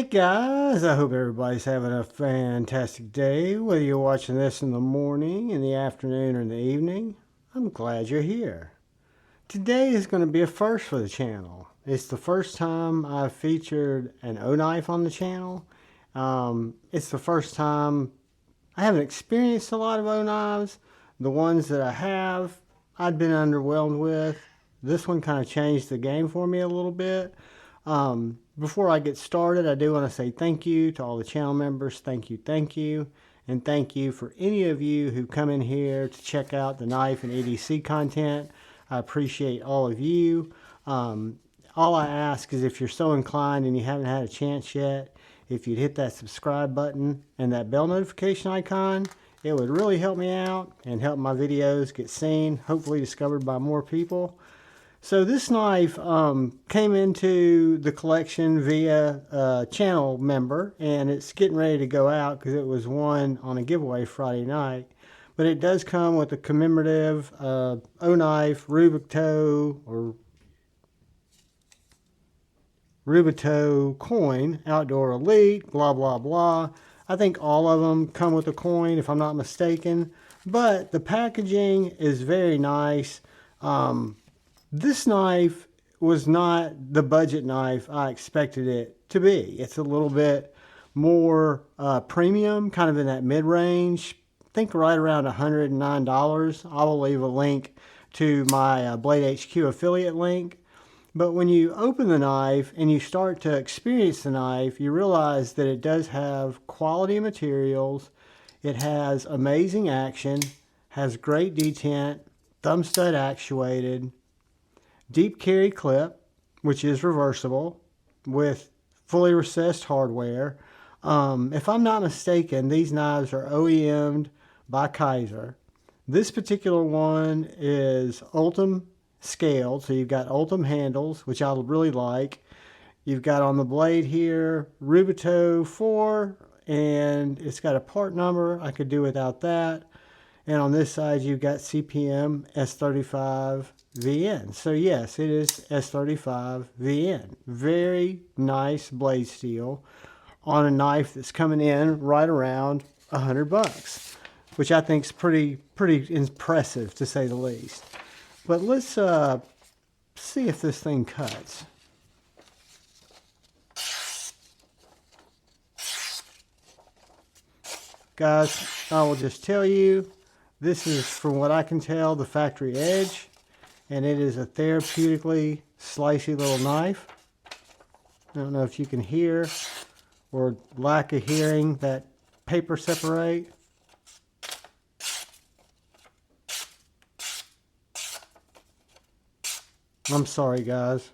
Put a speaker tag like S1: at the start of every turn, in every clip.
S1: Hey guys, I hope everybody's having a fantastic day, whether you're watching this in the morning, in the afternoon, or in the evening. I'm glad you're here. Today is going to be a first for the channel. It's the first time I've featured an OKnife on the channel. It's the first time I haven't experienced a lot of OKnives. The ones that I have, I've been underwhelmed with. This one kind of changed the game for me a little bit. Before I get started, I do want to say thank you to all the channel members. Thank you. And thank you for any of you who come in here to check out the knife and EDC content. I appreciate all of you. All I ask is if you're so inclined and you haven't had a chance yet, if you'd hit that subscribe button and that bell notification icon, it would really help me out and help my videos get seen, hopefully discovered by more people. So this knife came into the collection via a channel member, and it's getting ready to go out because it was won on a giveaway Friday night. But it does come with a commemorative OKnife Rubato or Rubato coin, Outdoor Elite, blah, blah, blah. I think all of them come with a coin, if I'm not mistaken. But the packaging is very nice. This knife was not the budget knife I expected it to be. It's a little bit more premium, kind of in that mid-range. I think right around $109. I will leave a link to my Blade HQ affiliate link. But when you open the knife and you start to experience the knife, you realize that it does have quality materials. It has amazing action, has great detent, thumb stud actuated, deep carry clip, which is reversible with fully recessed hardware. If I'm not mistaken, these knives are OEM'd by Kaiser. This particular one is Ultem scaled, so you've got Ultem handles, which I really like. You've got on the blade here Rubato 4, and it's got a part number. I could do without that. And on this side, you've got CPM S35VN. So yes, it is S35VN. Very nice blade steel on a knife that's coming in right around $100, which I think is pretty impressive to say the least. But let's see if this thing cuts. Guys, I will just tell you, this is, from what I can tell, the factory edge, and it is a therapeutically slicey little knife. I don't know if you can hear or lack of hearing that paper separate. I'm sorry, guys.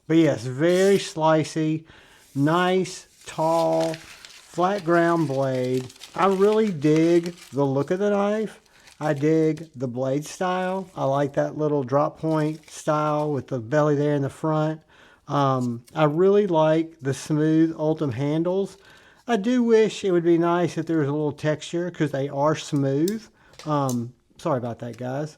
S1: But yes, very slicey, nice, tall, flat ground blade. I really dig the look of the knife. I dig the blade style. I like that little drop point style with the belly there in the front. I really like the smooth Ultem handles. I do wish it would be nice if there was a little texture because they are smooth. Sorry about that, guys.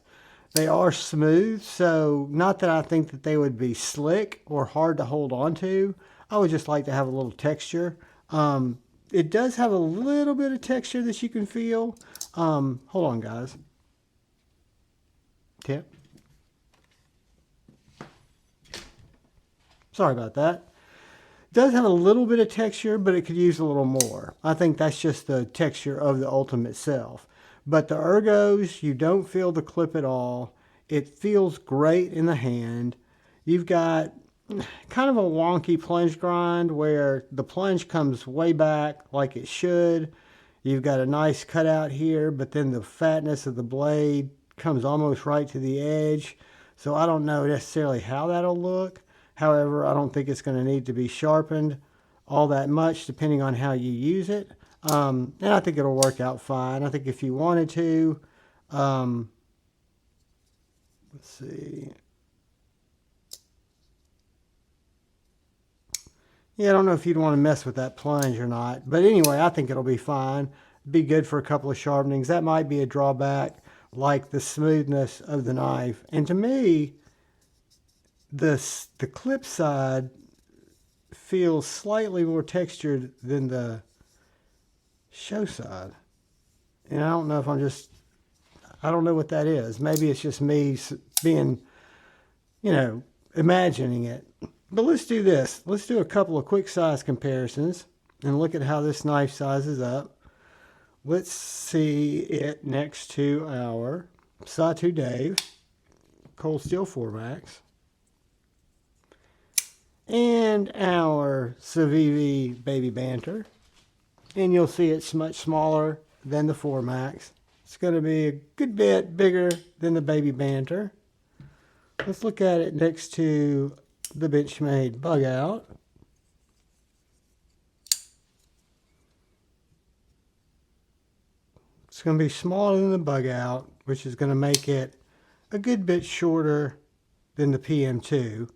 S1: They are smooth, so not that I think that they would be slick or hard to hold on to. I would just like to have a little texture. It does have a little bit of texture that you can feel. Hold on, guys. Tip. Sorry about that. It does have a little bit of texture, but it could use a little more. I think that's just the texture of the Ultem itself. But the ergos, you don't feel the clip at all. It feels great in the hand. You've got kind of a wonky plunge grind where the plunge comes way back like it should. You've got a nice cutout here, but then the fatness of the blade comes almost right to the edge. So I don't know necessarily how that'll look. However, I don't think it's going to need to be sharpened all that much depending on how you use it. And I think it'll work out fine. I think if you wanted to, let's see. Yeah, I don't know if you'd want to mess with that plunge or not. But anyway, I think it'll be fine. Be good for a couple of sharpenings. That might be a drawback, like the smoothness of the knife. And to me, the clip side feels slightly more textured than the show side. And I don't know if I don't know what that is. Maybe it's just me being, imagining it. But let's do this. Let's do a couple of quick size comparisons and look at how this knife sizes up. Let's see it next to our Satin Dave Cold Steel 4-Max and our Civivi Baby Banter. And you'll see it's much smaller than the 4-Max. It's going to be a good bit bigger than the Baby Banter. Let's look at it next to the Benchmade Bug Out. It's going to be smaller than the Bug Out, which is going to make it a good bit shorter than the PM2.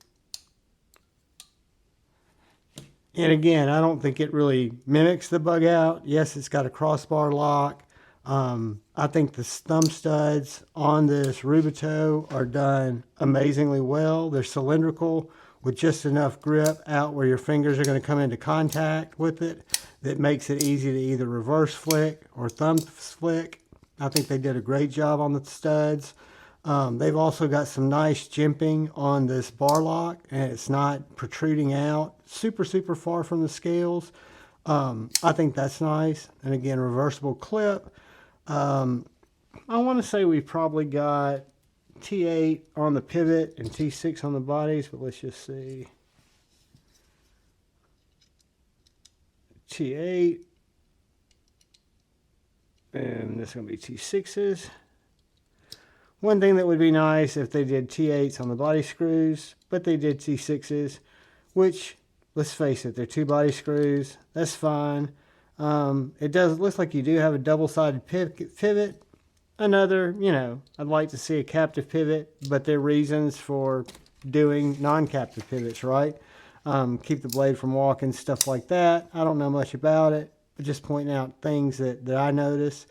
S1: And again, I don't think it really mimics the Bug Out. Yes, it's got a crossbar lock. I think the thumb studs on this Rubato are done amazingly well. They're cylindrical with just enough grip out where your fingers are going to come into contact with it. That makes it easy to either reverse flick or thumb flick. I think they did a great job on the studs. They've also got some nice jimping on this bar lock, and it's not protruding out super far from the scales. I think that's nice. And again, reversible clip. I want to say we probably got T8 on the pivot and T6 on the bodies, but let's just see. T8, and this is going to be T6s. One thing that would be nice if they did T8s on the body screws, but they did T6s, which, let's face it, they're 2 body screws. That's fine. It looks like you do have a double-sided pivot. Another, I'd like to see a captive pivot, but there are reasons for doing non-captive pivots, right? Keep the blade from walking, stuff like that. I don't know much about it, but just pointing out things that I notice.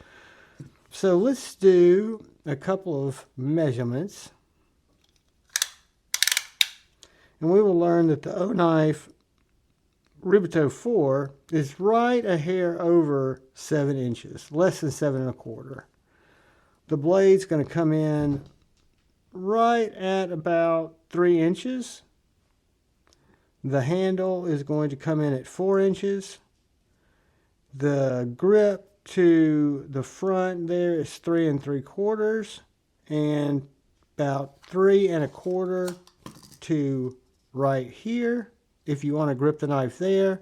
S1: So let's do a couple of measurements. And we will learn that the OKnife Rubato 4 is right a hair over 7 inches, less than 7 1/4. The blade's going to come in right at about 3 inches. The handle is going to come in at 4 inches. The grip to the front there is 3 3/4, and about 3 1/4 to right here. If you want to grip the knife there,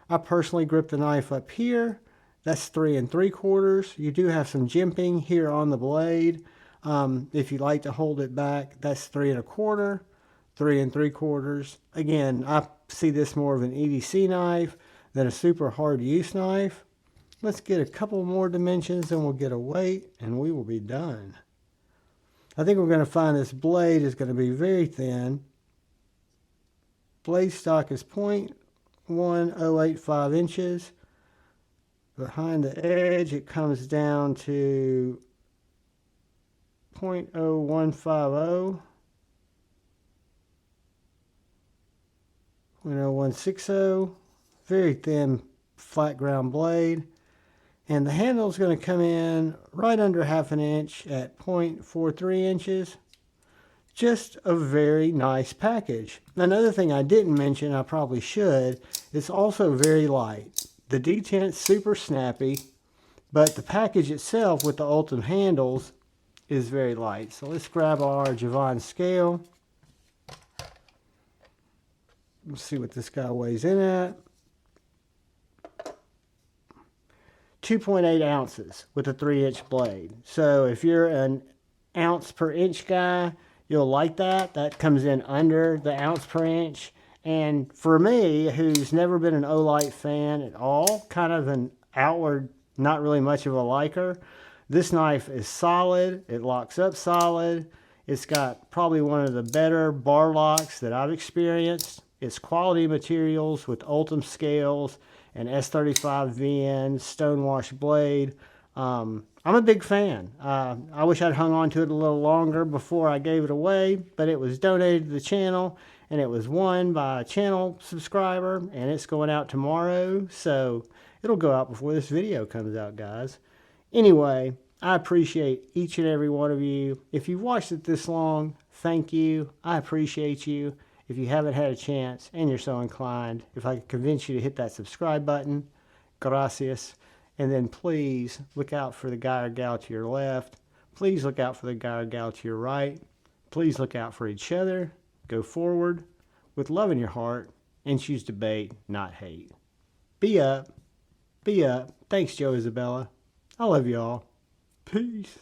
S1: I personally grip the knife up here. That's 3 3/4. You do have some jimping here on the blade. If you like to hold it back, that's 3 1/4, 3 3/4. Again, I see this more of an EDC knife than a super hard use knife. Let's get a couple more dimensions and we'll get a weight and we will be done. I think we're going to find this blade is going to be very thin. Blade stock is 0.1085 inches. Behind the edge it comes down to 0.0150, 0.0160. Very thin flat ground blade. And the handle is going to come in right under 1/2 inch at 0.43 inches. Just a very nice package. Another thing I didn't mention, I probably should, it's also very light. The detent's super snappy, but the package itself with the Ultem handles is very light. So let's grab our Javon scale. Let's see what this guy weighs in at. 2.8 ounces with a 3-inch blade. So if you're an ounce per inch guy, you'll like that. That comes in under the ounce per inch. And for me, who's never been an Olight fan at all, kind of an outward, not really much of a liker, this knife is solid. It locks up solid. It's got probably one of the better bar locks that I've experienced. It's quality materials with Ultem scales and S35VN stonewash blade. I'm a big fan. I wish I'd hung on to it a little longer before I gave it away, but it was donated to the channel and it was won by a channel subscriber, and it's going out tomorrow, so it'll go out before this video comes out, guys. Anyway, I appreciate each and every one of you. If you've watched it this long, thank you. I appreciate you. If you haven't had a chance and you're so inclined, if I could convince you to hit that subscribe button, gracias. And then please look out for the guy or gal to your left. Please look out for the guy or gal to your right. Please look out for each other. Go forward with love in your heart and choose debate, not hate. Be up. Be up. Thanks, Joe Isabella. I love y'all. Peace.